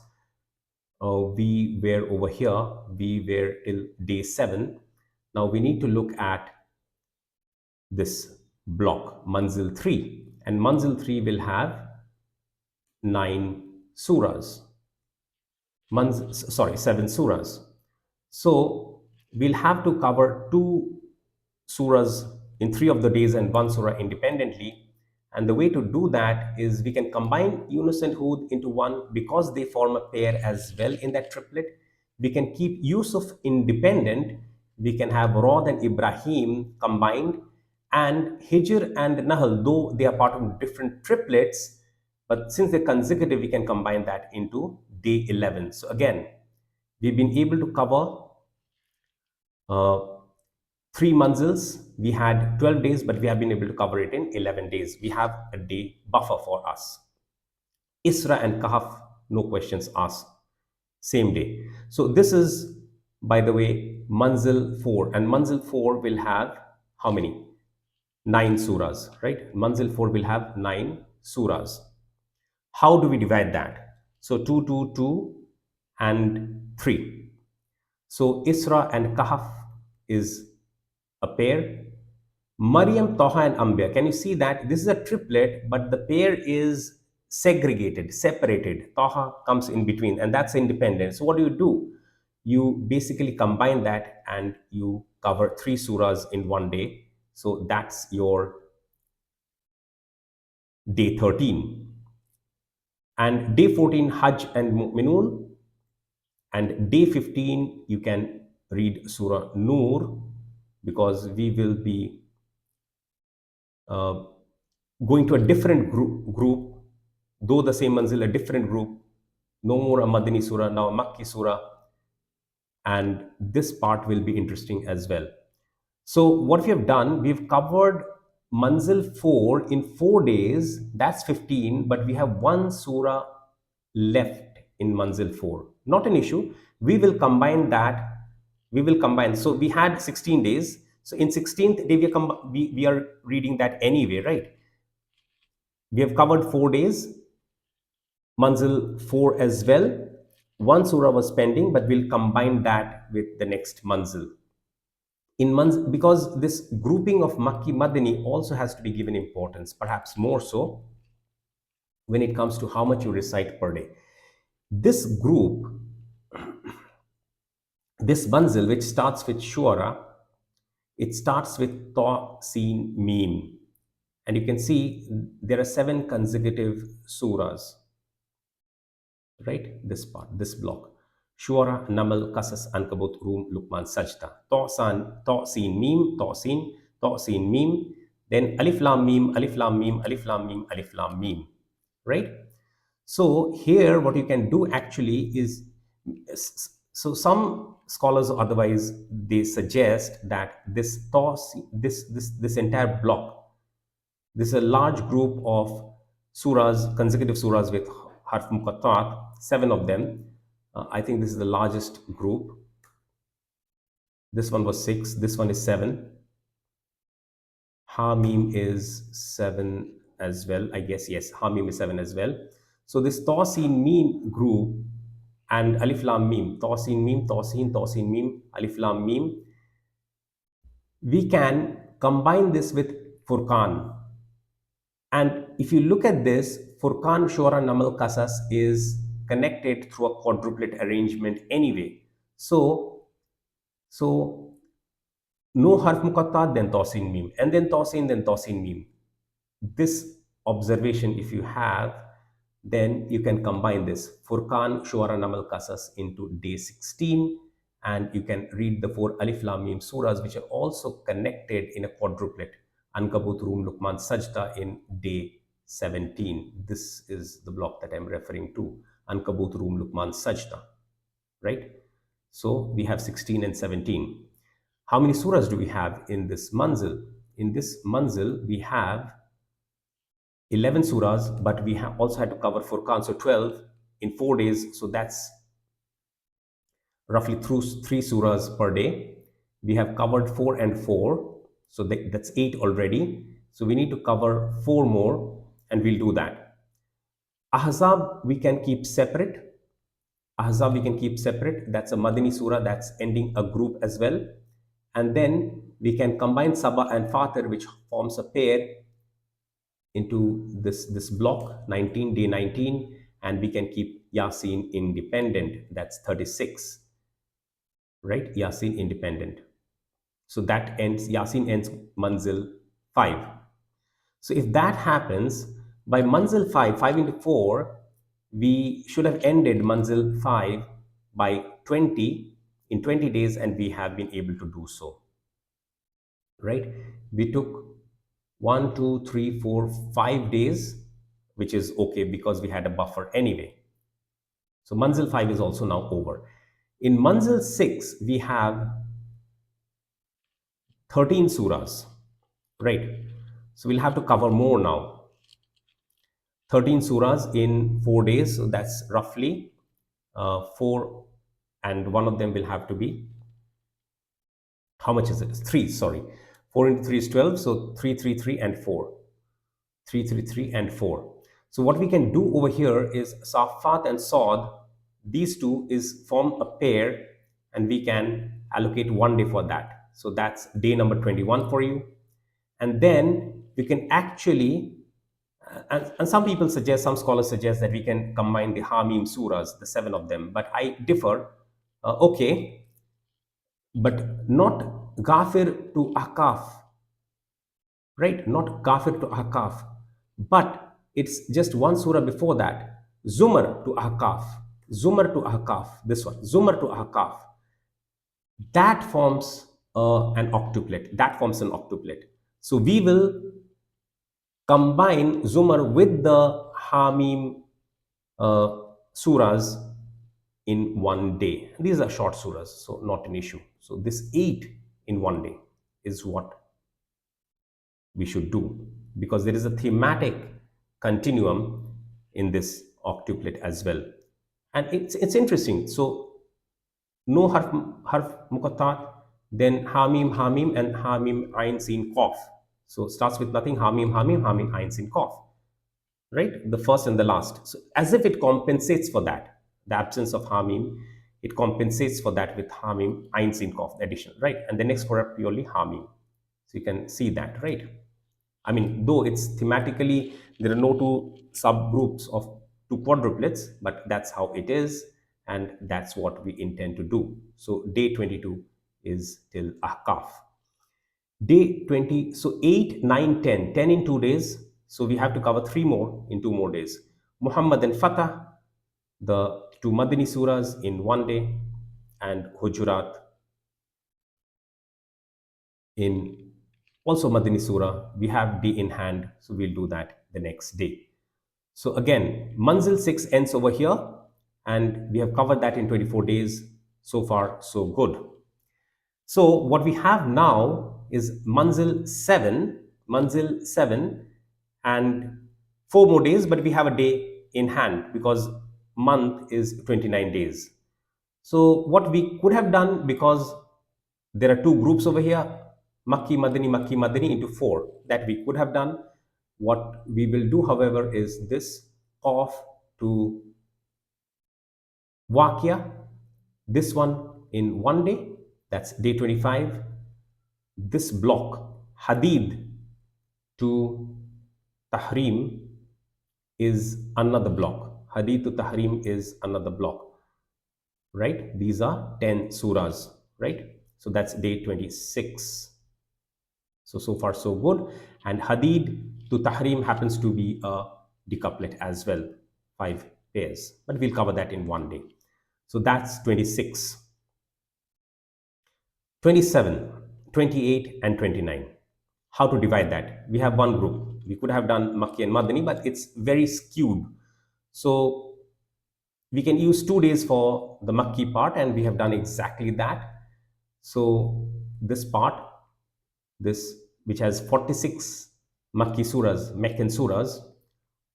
S1: We were over here, we were till day 7. Now we need to look at this block, Manzil 3. And Manzil 3 will have 9 surahs. 7 surahs. So we'll have to cover 2 surahs in 3 of the days and 1 surah independently. And the way to do that is we can combine Yunus and Hud into one because they form a pair as well in that triplet. We can keep Yusuf independent. We can have Rod and Ibrahim combined, and Hijr and Nahl, though they are part of different triplets, but since they're consecutive, we can combine that into day 11. So again, we've been able to cover 3 manzils. We had 12 days, but we have been able to cover it in 11 days. We have a day buffer for us. Isra and Kahf, no questions asked, same day. So this is, by the way, Manzil 4, and Manzil 4 will have how many? 9 surahs, right? Manzil 4 will have 9 surahs. How do we divide that? So 2, 2, 2 and 3. So Isra and Kahf is a pair. Maryam, Taha and Anbiya. Can you see that this is a triplet, but the pair is segregated, separated. Taha comes in between, and that's independent. So what do? You basically combine that and you cover 3 surahs in one day. So that's your day 13. And day 14, Hajj and Mu'minun. And day 15, you can read Surah Noor, because we will be going to a different group, though the same manzil, a different group. No more a Madani surah, now a Makki surah. And this part will be interesting as well. So what we have done, we've covered Manzil 4 in 4 days, that's 15, but we have 1 surah left in Manzil 4. Not an issue. We will combine that. We will combine. So we had 16 days. So in 16th day, we are reading that anyway, right? We have covered 4 days, Manzil 4 as well. 1 surah was pending, but we'll combine that with the next Manzil. Because this grouping of Makki Madani also has to be given importance, perhaps more so when it comes to how much you recite per day. This group, this Manzil, which starts with Shuara, it starts with Ta, Sin, Mim. And you can see there are 7 consecutive surahs, right? This part, this block. Shuara, Namal, Qasas, Ankabut, Rum, Luqman, Sajda. Ta, Sin, Mim, Ta, Sin, Mim. Then Alif, Lam, Mim, Alif, Lam, Mim, Alif, Lam, Mim, Alif, Lam, Mim. Right? So here what you can do actually is, so some scholars otherwise, they suggest that this entire block, this is a large group of surahs, consecutive surahs with harf muqattat, 7 of them. I think this is the largest group. This one was 6, this one is 7. Hamim is 7 as well, I guess. Yes, Hamim is 7 as well. So this Tawsin Mim group and Alif Lam Mim, Tawsin Mim, Tawsin Mim, Alif Lam Mim, we can combine this with Furqan. And if you look at this, Furqan, Shura, Namal, Qasas is connected through a quadruplet arrangement anyway. So no harf muqattat, then Tawsin Mim, and then Tawsin Mim. This observation, if you have, then you can combine this Furqan, Shuara, Namal, Qasas into day 16, and you can read the 4 Alif Lam Mim surahs, which are also connected in a quadruplet. Ankabut, Rum, Luqman, Sajda in day 17. This is the block that I'm referring to. Ankabut, Rum, Luqman, Sajda. Right? So we have 16 and 17. How many surahs do we have in this manzil? In this manzil, we have 11 surahs, but we have also had to cover Furqan, so 12 in 4 days. So that's roughly through 3 surahs per day. We have covered 4 and 4, so that's 8 already. So we need to cover 4 more, and we'll do that. Ahzab we can keep separate. Ahzab we can keep separate. That's a Madani surah that's ending a group as well. And then we can combine Sabah and Fatir, which forms a pair, into this block 19, day 19, and we can keep Yasin independent. That's 36, right? Yasin independent. So that ends, Yasin ends Manzil 5. So if that happens, by Manzil 5, 5 into 4, we should have ended Manzil 5 by 20, in 20 days, and we have been able to do so, right? We took 1, 2, 3, 4, 5 days, which is okay because we had a buffer anyway. So Manzil 5 is also now over. In Manzil 6, we have 13 surahs, right? So we'll have to cover more now. 13 surahs in 4 days, so that's roughly 4, and one of them will have to be, how much is it? 3, sorry. 4 into 3 is 12, so 3, 3, 3, and 4. 3, 3, 3, and 4. So what we can do over here is Safat and Sod, these two is form a pair, and we can allocate 1 day for that. So that's day number 21 for you. And then we can actually, and some people suggest, some scholars suggest that we can combine the Hamim surahs, the 7 of them, but I differ. Okay, but not Ghafir to Ahkaf, right? Not Ghafir to Ahkaf, but it's just one surah before that, Zumar to Ahkaf, Zumar to Ahkaf, this one, Zumar to Ahkaf. That forms an octuplet. That forms an octuplet. So we will combine Zumar with the Hamim surahs in 1 day. These are short surahs, so not an issue. So this 8 in 1 day is what we should do, because there is a thematic continuum in this octuplet as well. And it's interesting. So no harf muqattat, then Hamim, Hamim, and Hamim, Ain, Sin, Qaf. So starts with nothing, Hamim, Hamim, Hamim, Ain, Sin, Qaf, right? The first and the last. So as if it compensates for that, the absence of Hamim, it compensates for that with Hamim, Ain, Sin, Qaf, addition, right? And the next 4 are purely Hamim. So you can see that, right? I mean, though it's thematically, there are no 2 subgroups of 2 quadruplets, but that's how it is, and that's what we intend to do. So day 22 is till Ahkaf. Day 20, so 8, 9, 10, 10 in 2 days. So we have to cover 3 more in 2 more days. Muhammad and Fatah, the 2 Madani surahs in 1 day, and Hujurat in also Madani surah. We have day in hand, so we'll do that the next day. So again, Manzil 6 ends over here, and we have covered that in 24 days. So far, so good. So what we have now is Manzil 7, and 4 more days, but we have a day in hand because month is 29 days. So what we could have done, because there are 2 groups over here, Makki Madani into 4, that we could have done. What we will do, however, is this Qaf to Waqia, this one in 1 day, that's day 25. This block, Hadid to Tahrim, is another block. Hadid to Tahrim is another block, right? These are 10 surahs, right? So that's day 26. So far so good. And Hadid to Tahrim happens to be a decouplet as well, 5 pairs, but we'll cover that in 1 day. So that's 26. 27, 28, and 29. How to divide that? We have one group. We could have done Makki and Madani, but it's very skewed. So we can use 2 days for the Makki part, and we have done exactly that. So this part, this which has 46 Makki surahs, Meccan surahs,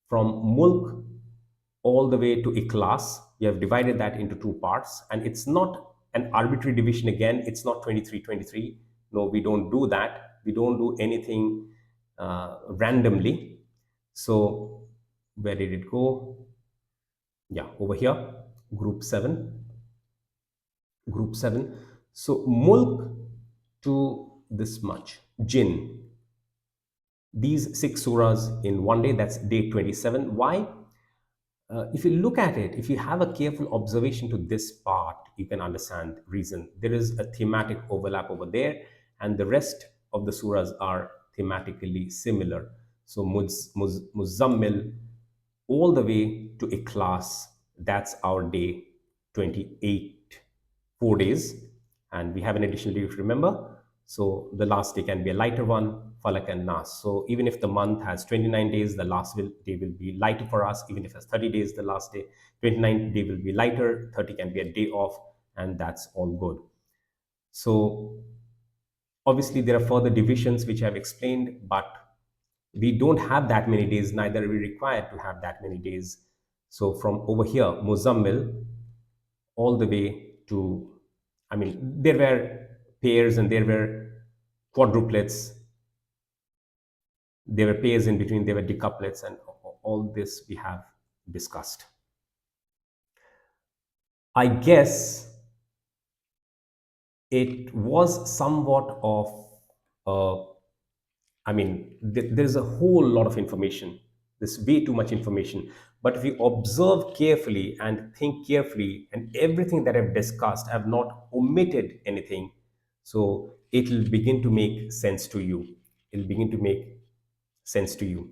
S1: from Mulk all the way to Ikhlas, we have divided that into 2 parts, and it's not an arbitrary division again. It's not 23, 23. No, we don't do that. We don't do anything randomly. So where did it go? Yeah, over here, group 7. Group 7. So mulk to this much, jinn. These 6 surahs in one day, that's day 27. Why? If you look at it, if you have a careful observation to this part, you can understand reason. There is a thematic overlap over there, and the rest of the surahs are thematically similar. So Muzammil all the way to Ikhlas, that's our day 28, 4 days, and we have an additional day to remember. So the last day can be a lighter one, Falak and Nas. So even if the month has 29 days, the day will be lighter for us. Even if it has 30 days, the last day, 29 day will be lighter, 30 can be a day off, and that's all good. So obviously there are further divisions which I've explained, but we don't have that many days, neither are we required to have that many days. So from over here, Muzammil, all the way to, I mean, there were pairs and there were quadruplets, there were pairs in between, there were decuplets, and all this we have discussed. I guess it was somewhat of, I mean, there's a whole lot of information. There's way too much information. But if you observe carefully and think carefully, and everything that I've discussed, I've not omitted anything. So it will begin to make sense to you. It'll begin to make sense to you.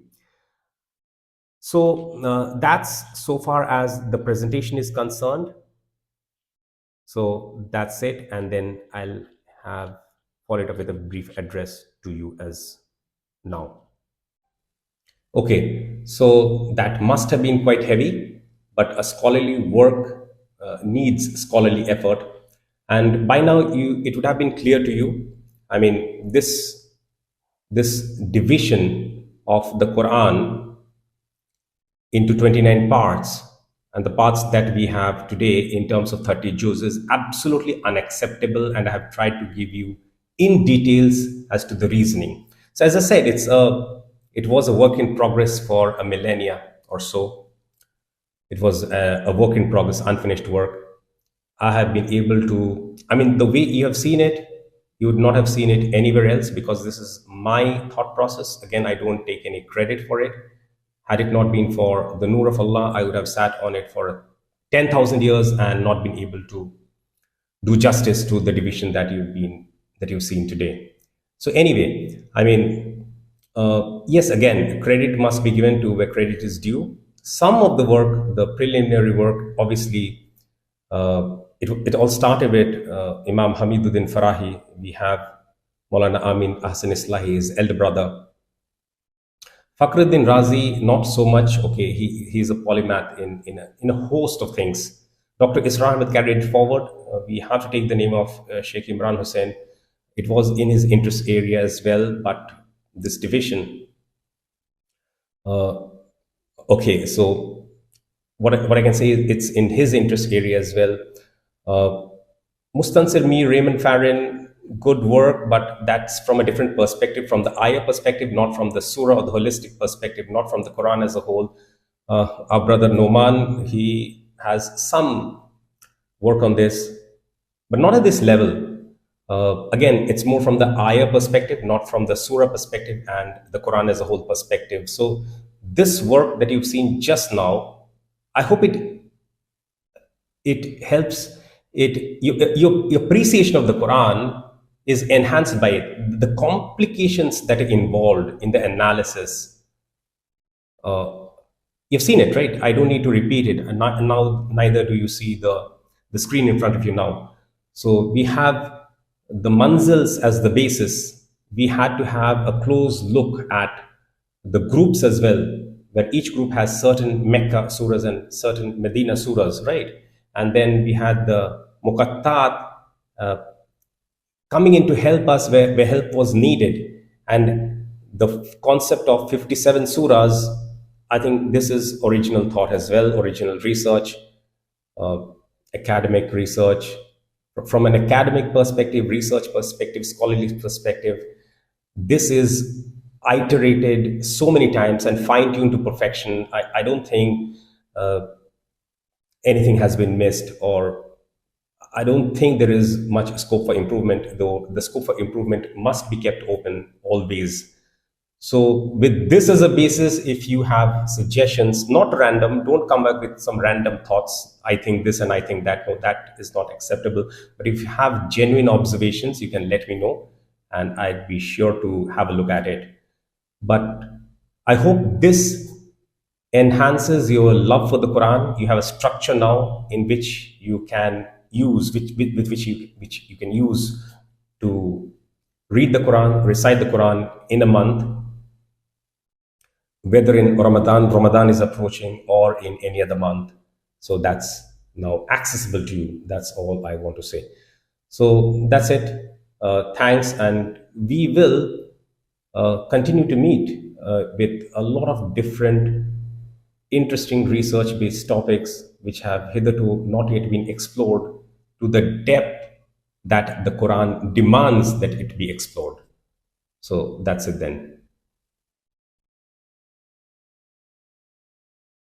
S1: So that's so far as the presentation is concerned. So that's it. And then I'll have follow it up with a brief address to you as now. Okay, so that must have been quite heavy, but a scholarly work needs scholarly effort. And by now, it would have been clear to you. I mean, this division of the Quran into 29 parts, and the parts that we have today in terms of 30 juz is absolutely unacceptable, and I have tried to give you in details as to the reasoning. So as I said, it was a work in progress for a millennia or so. It was a work in progress, unfinished work. I have been able to, I mean, the way you have seen it, you would not have seen it anywhere else, because this is my thought process. Again, I don't take any credit for it. Had it not been for the Noor of Allah, I would have sat on it for 10,000 years and not been able to do justice to the division that you've seen today. So anyway, I mean, yes, again, credit must be given to where credit is due. Some of the work, the preliminary work, obviously, it all started with Imam Hamiduddin Farahi. We have Maulana Amin Ahsan Islahi, his elder brother. Fakhruddin Razi, not so much. Okay, he's a polymath in a host of things. Dr. Isra Ahmed carried it forward. We have to take the name of Sheikh Imran Hussain. It was in his interest area as well, but this division. Okay, so what I can say is it's in his interest area as well. Mustansir Mir, Raymond Farron, good work, but that's from a different perspective, from the ayah perspective, not from the surah or the holistic perspective, not from the Quran as a whole. Our brother Noman, he has some work on this, but not at this level. Again, it's more from the ayah perspective, not from the surah perspective and the Quran as a whole perspective. So this work that you've seen just now, I hope it helps. Your appreciation of the Quran is enhanced by it. The complications that are involved in the analysis, you've seen it, right? I don't need to repeat it, and now neither do you see the screen in front of you now. So we have the manzils as the basis. We had to have a close look at the groups as well, where each group has certain Mecca surahs and certain Medina surahs, right? And then we had the Muqattat coming in to help us where help was needed. And the concept of 57 surahs, I think this is original thought as well, original research, academic research. From an academic perspective, research perspective, scholarly perspective, this is iterated so many times and fine-tuned to perfection, I don't think anything has been missed, or I don't think there is much scope for improvement, though the scope for improvement must be kept open always. So, with this as a basis, if you have suggestions, not random, don't come back with some random thoughts. I think this and I think that. No, that is not acceptable. But if you have genuine observations, you can let me know, and I'd be sure to have a look at it. But I hope this enhances your love for the Quran. You have a structure now in which you can use, which you can use to read the Quran, recite the Quran in a month, whether in Ramadan is approaching, or in any other month. So that's now accessible to you. That's all I want to say. So that's it. Thanks, and we will continue to meet with a lot of different interesting research-based topics which have hitherto not yet been explored to the depth that the Quran demands that it be explored. So that's it then.